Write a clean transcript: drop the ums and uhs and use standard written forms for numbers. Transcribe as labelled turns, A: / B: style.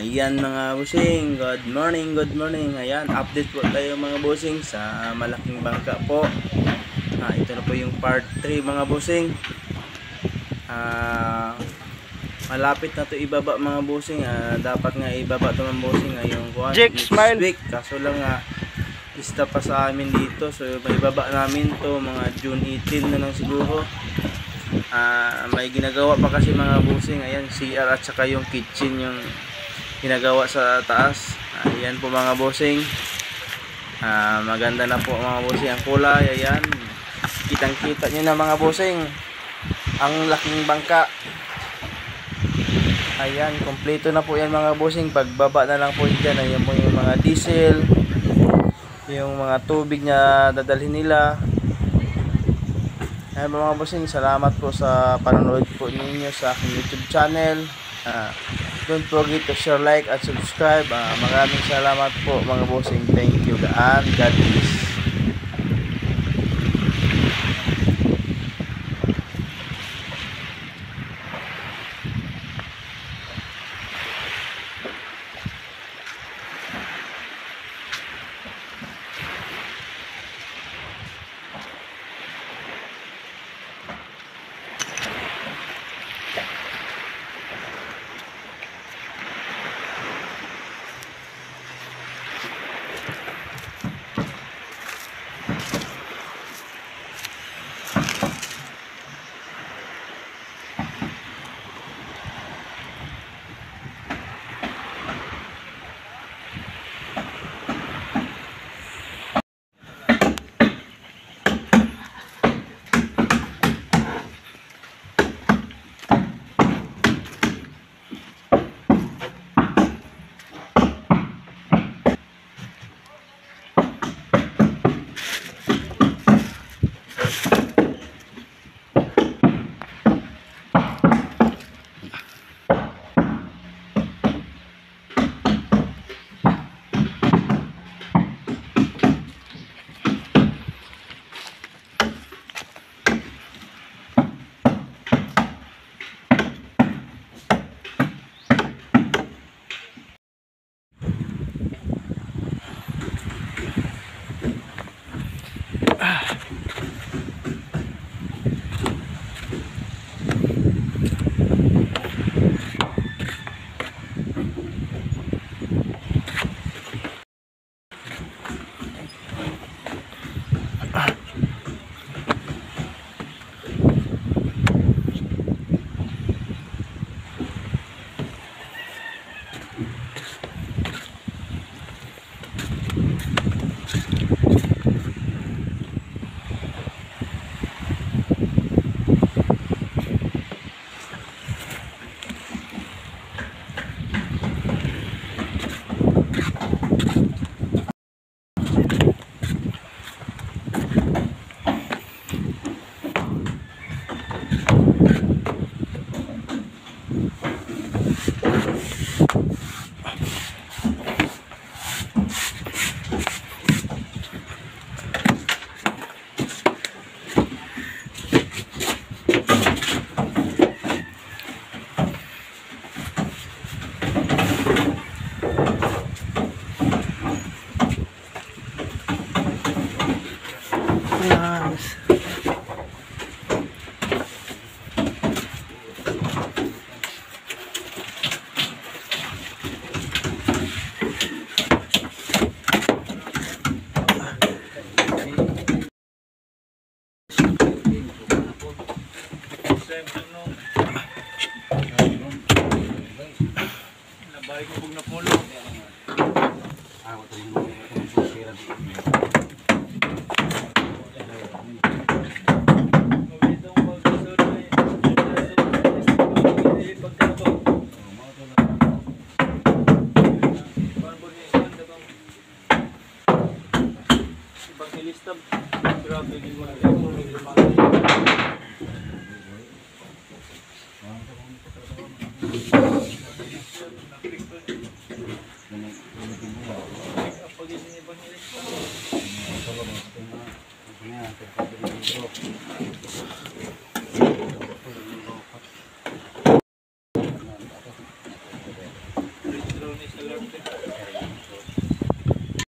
A: Ayan mga bossing, good morning. Ayan, update po tayo mga bossing sa malaking bangka po. Ito na po yung part 3 mga bossing. Malapit na to ibaba mga bossing. Dapat nga ibaba to mga bossing ngayong next week. Kaso langista pa sa amin dito. So maibaba namin to mga June 18 na lang siguro. May ginagawa pa kasi mga bossing. Ayan, CR at saka yung kitchen yung ginagawa sa taas. Ayan po mga bossing. Maganda na po mga bossing ang kulay. Ayan, kitang kita nyo na mga bossing ang laking bangka. Ayan, kompleto na po yan mga bossing. Pagbaba na lang po dyan. Ayan po yung mga diesel, yung mga tubig na dadalhin nila. Ayan mga bossing, salamat po sa panonood po ninyo sa aking YouTube channel. Don't forget to share, like at subscribe. Maraming salamat po mga bossing. Thank you and God bless.